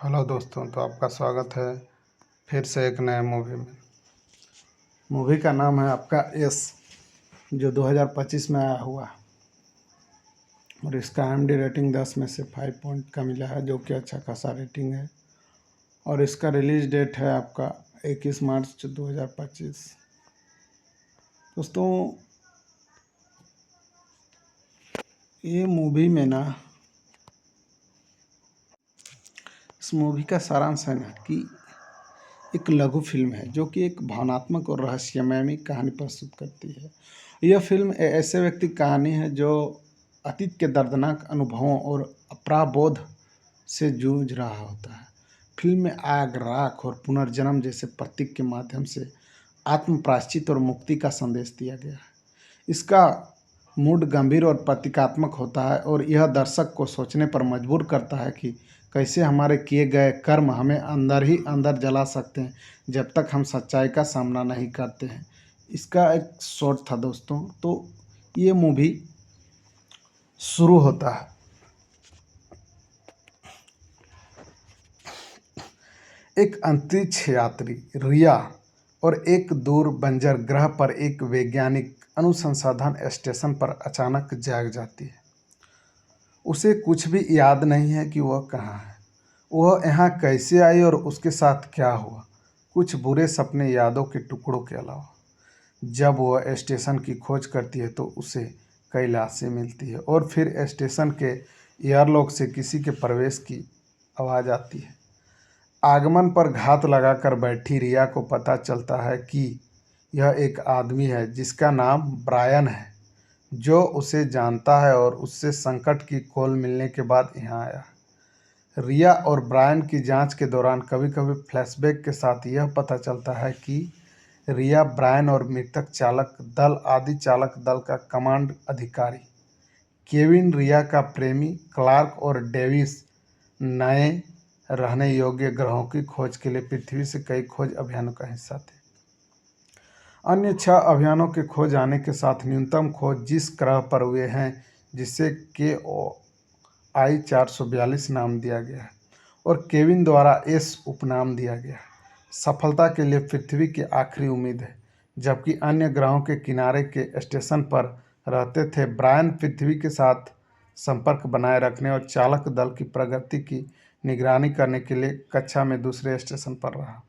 Hello दोस्तों, तो आपका स्वागत है फिर से एक नए मूवी में। मूवी का नाम है आपका एस, जो 2025 में आया हुआ है और इसका IMDb रेटिंग 10 में से 5 पॉइंट का मिला है, जो कि अच्छा खासा रेटिंग है। और इसका रिलीज डेट है आपका 21 मार्च 2025। दोस्तों, ये मूवी में ना, इस मूवी का सारांश है ना कि एक लघु फिल्म है जो कि एक भावनात्मक और रहस्यमय कहानी प्रस्तुत करती है। यह फिल्म ऐसे व्यक्ति की कहानी है जो अतीत के दर्दनाक अनुभवों और अपराधबोध से जूझ रहा होता है। फिल्म में आग, राख और पुनर्जन्म जैसे प्रतीक के माध्यम से आत्म प्रायश्चित और मुक्ति का संदेश दिया गया है। इसका मूड गंभीर और प्रतीकात्मक होता है और यह दर्शक को सोचने पर मजबूर करता है कि कैसे हमारे किए गए कर्म हमें अंदर ही अंदर जला सकते हैं जब तक हम सच्चाई का सामना नहीं करते हैं। इसका एक शॉर्ट था दोस्तों। तो ये मूवी शुरू होता है एक अंतरिक्ष यात्री रिया और एक दूर बंजर ग्रह पर एक वैज्ञानिक अनुसंधान स्टेशन पर अचानक जाग जाती है। उसे कुछ भी याद नहीं है कि वह कहाँ है, वह यहाँ कैसे आई और उसके साथ क्या हुआ, कुछ बुरे सपने, यादों के टुकड़ों के अलावा। जब वह स्टेशन की खोज करती है तो उसे कई लाशें मिलती है और फिर स्टेशन के एयरलॉक से किसी के प्रवेश की आवाज़ आती है। आगमन पर घात लगाकर बैठी रिया को पता चलता है कि यह एक आदमी है जिसका नाम ब्रायन है, जो उसे जानता है और उससे संकट की कॉल मिलने के बाद यहाँ आया। रिया और ब्रायन की जांच के दौरान कभी कभी फ्लैशबैक के साथ यह पता चलता है कि रिया, ब्रायन और मृतक चालक दल आदि चालक दल का कमांड अधिकारी केविन, रिया का प्रेमी क्लार्क और डेविस नए रहने योग्य ग्रहों की खोज के लिए पृथ्वी से कई खोज अभियानों का हिस्सा थे। अन्य 6 अभियानों के खो जाने के साथ न्यूनतम खोज जिस ग्रह पर हुए हैं, जिसे KOI 442 नाम दिया गया है और केविन द्वारा एस उपनाम दिया गया है, सफलता के लिए पृथ्वी की आखिरी उम्मीद है। जबकि अन्य ग्रहों के किनारे के स्टेशन पर रहते थे, ब्रायन पृथ्वी के साथ संपर्क बनाए रखने और चालक दल की प्रगति की निगरानी करने के लिए कक्षा में दूसरे स्टेशन पर रहा।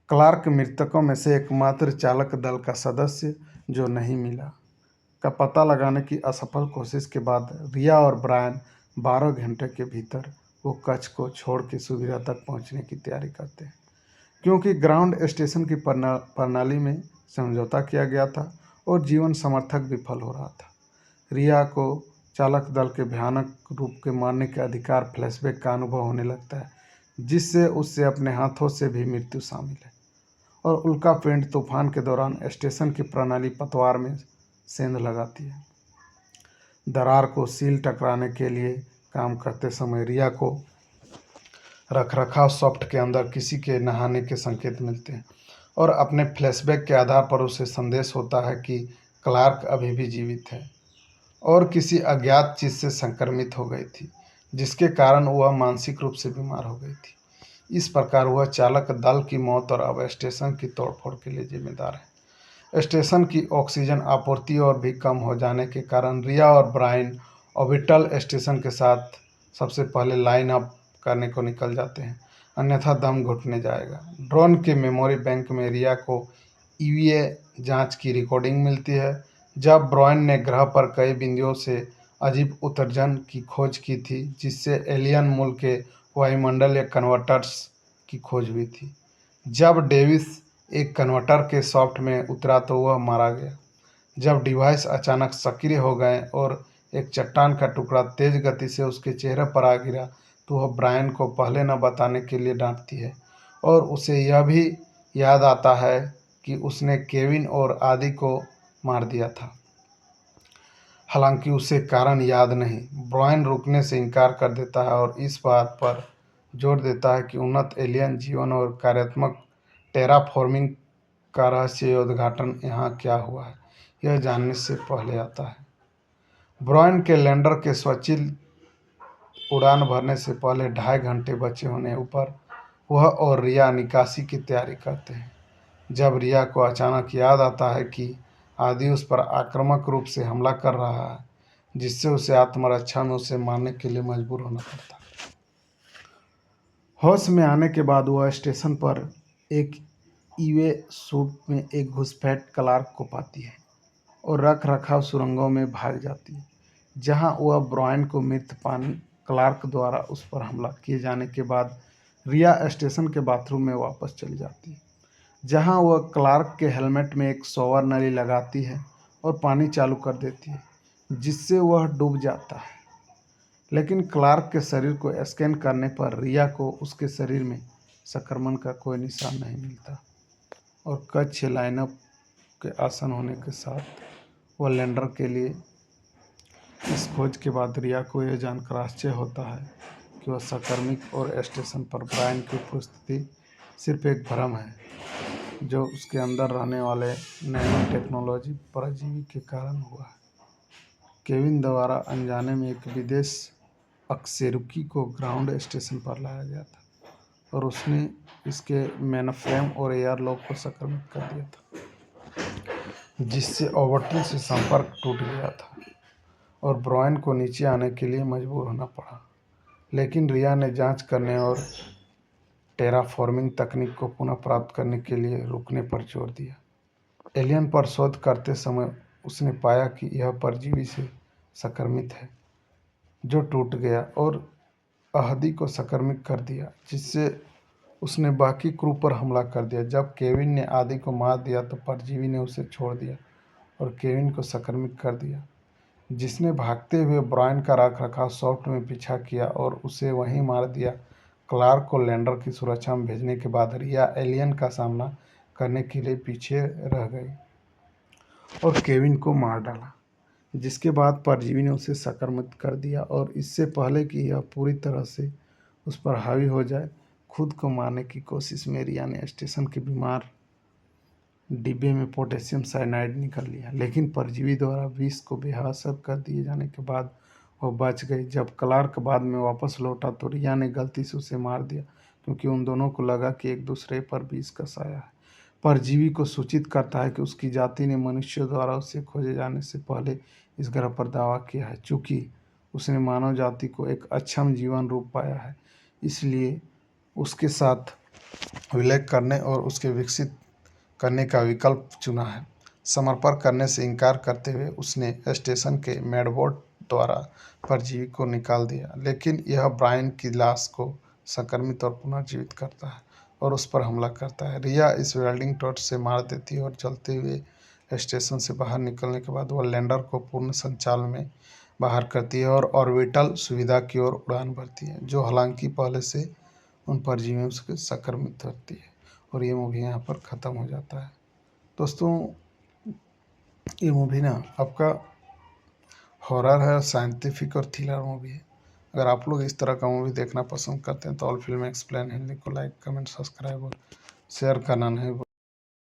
क्लार्क मृतकों में से एकमात्र चालक दल का सदस्य जो नहीं मिला का पता लगाने की असफल कोशिश के बाद रिया और ब्रायन 12 घंटे के भीतर वो कक्ष को छोड़ के सुविधा तक पहुंचने की तैयारी करते हैं। क्योंकि ग्राउंड स्टेशन की प्रणाली में समझौता किया गया था और जीवन समर्थक विफल हो रहा था, रिया को चालक दल के भयानक रूप के मारने के अधिकार फ्लैशबैक का अनुभव होने लगता है, जिससे उससे अपने हाथों से भी मृत्यु शामिल है। और उल्कापिंड तूफान के दौरान स्टेशन की प्रणाली पतवार में सेंध लगाती है। दरार को सील टकराने के लिए काम करते समय रिया को रखरखाव सॉफ्ट के अंदर किसी के नहाने के संकेत मिलते हैं और अपने फ्लैशबैक के आधार पर उसे संदेश होता है कि क्लार्क अभी भी जीवित है और किसी अज्ञात चीज़ से संक्रमित हो गई थी, जिसके कारण वह मानसिक रूप से बीमार हो गई थी। इस प्रकार वह चालक दल की मौत और अब स्टेशन की तोड़फोड़ के लिए जिम्मेदार है। स्टेशन की ऑक्सीजन आपूर्ति और भी कम हो जाने के कारण रिया और ब्रायन ऑर्बिटल स्टेशन के साथ सबसे पहले लाइन अप करने को निकल जाते हैं, अन्यथा दम घुटने जाएगा। ड्रोन के मेमोरी बैंक में रिया को EVA जांच की रिकॉर्डिंग मिलती है, जब ब्रायन ने ग्रह पर कई बिंदुओं से अजीब उत्सर्जन की खोज की थी, जिससे एलियन मूल के वायुमंडल या कन्वर्टर्स की खोज हुई थी। जब डेविस एक कन्वर्टर के सॉफ्ट में उतरा तो वह मारा गया। जब डिवाइस अचानक सक्रिय हो गए और एक चट्टान का टुकड़ा तेज गति से उसके चेहरे पर आ गिरा तो वह ब्रायन को पहले न बताने के लिए डांटती है और उसे यह भी याद आता है कि उसने केविन और आदि को मार दिया था। हालांकि उसे कारण याद नहीं। ब्रायन रुकने से इनकार कर देता है और इस बात पर जोर देता है कि उन्नत एलियन जीवन और कार्यात्मक टेराफॉर्मिंग का रहस्योद्घाटन यहाँ क्या हुआ है, यह जानने से पहले आता है। ब्रायन के लैंडर के स्वचालित उड़ान भरने से पहले 2.5 घंटे बचे होने ऊपर वह और रिया निकासी की तैयारी करते हैं, जब रिया को अचानक याद आता है कि आदि उस पर आक्रामक रूप से हमला कर रहा है, जिससे उसे आत्मरक्षा में उसे मारने के लिए मजबूर होना पड़ता है। होश में आने के बाद वह स्टेशन पर एक ईवे सूट में एक घुसपैठ क्लार्क को पाती है और रख रखाव सुरंगों में भाग जाती है, जहां वह ब्रायन को मृत पानी क्लार्क द्वारा उस पर हमला किए जाने के बाद रिया स्टेशन के बाथरूम में वापस चली जाती है, जहां वह क्लार्क के हेलमेट में एक शॉवर नली लगाती है और पानी चालू कर देती है, जिससे वह डूब जाता है। लेकिन क्लार्क के शरीर को स्कैन करने पर रिया को उसके शरीर में संक्रमण का कोई निशान नहीं मिलता और कक्ष लाइनअप के आसन होने के साथ वह लैंडर के लिए इस खोज के बाद रिया को यह जानकर आश्चर्य होता है कि वह संक्रमित और स्टेशन पर ब्रायन की उपस्थिति सिर्फ एक भ्रम है, जो उसके अंदर रहने वाले नैनो टेक्नोलॉजी परजीवी के कारण हुआ है। केविन द्वारा अनजाने में एक विदेश अक्सेरुकी को ग्राउंड स्टेशन पर लाया गया था और उसने इसके मेनफ्रेम और एयरलॉक को संक्रमित कर दिया था, जिससे ओवरटन से संपर्क टूट गया था और ब्रायन को नीचे आने के लिए मजबूर होना पड़ा। लेकिन रिया ने जांच करने और टेराफॉर्मिंग तकनीक को पुनः प्राप्त करने के लिए रुकने पर जोर दिया। एलियन पर शोध करते समय उसने पाया कि यह परजीवी से संक्रमित है, जो टूट गया और अहदी को संक्रमित कर दिया, जिससे उसने बाकी क्रू पर हमला कर दिया। जब केविन ने आदि को मार दिया तो परजीवी ने उसे छोड़ दिया और केविन को संक्रमित कर दिया, जिसने भागते हुए ब्रायन का रख रखाव सॉफ्ट में पीछा किया और उसे वहीं मार दिया। क्लार्क को लैंडर की सुरक्षा में भेजने के बाद रिया एलियन का सामना करने के लिए पीछे रह गई और केविन को मार डाला, जिसके बाद परजीवी ने उसे संक्रमित कर दिया और इससे पहले कि यह पूरी तरह से उस पर हावी हो जाए, खुद को मारने की कोशिश में रिया ने स्टेशन के बीमार डिब्बे में पोटेशियम साइनाइड निकाल लिया। लेकिन परजीवी द्वारा विष को बेअसर कर दिए जाने के बाद वह बच गई। जब क्लार्क बाद में वापस लौटा तो रिया ने गलती से उसे मार दिया, क्योंकि उन दोनों को लगा कि एक दूसरे पर विष का साया है। परजीवी को सूचित करता है कि उसकी जाति ने मनुष्यों द्वारा उसे खोजे जाने से पहले इस ग्रह पर दावा किया है। चूँकि उसने मानव जाति को एक अक्षम जीवन रूप पाया है, इसलिए उसके साथ विलय करने और उसके विकसित करने का विकल्प चुना है। समर्पण करने से इनकार करते हुए उसने स्टेशन के मेडबोर्ड द्वारा परजीवी को निकाल दिया, लेकिन यह ब्रायन की लाश को संक्रमित और पुनर्जीवित करता है और उस पर हमला करता है। रिया इस वेल्डिंग टॉर्च से मार देती है और जलते हुए स्टेशन से बाहर निकलने के बाद वह लैंडर को पूर्ण संचालन में बाहर करती है और ऑर्बिटल सुविधा की ओर उड़ान भरती है, जो हालांकि पहले से उन परजीवियों से संक्रमित होती है। और ये मूवी यहाँ पर ख़त्म हो जाता है। दोस्तों, ये मूवी ना आपका हॉरर है, साइंटिफिक और थ्रिलर मूवी है। अगर आप लोग इस तरह का मूवी देखना पसंद करते हैं तो ऑल फिल्म एक्सप्लेन हिंदी को लाइक, कमेंट, सब्सक्राइब और शेयर करना नहीं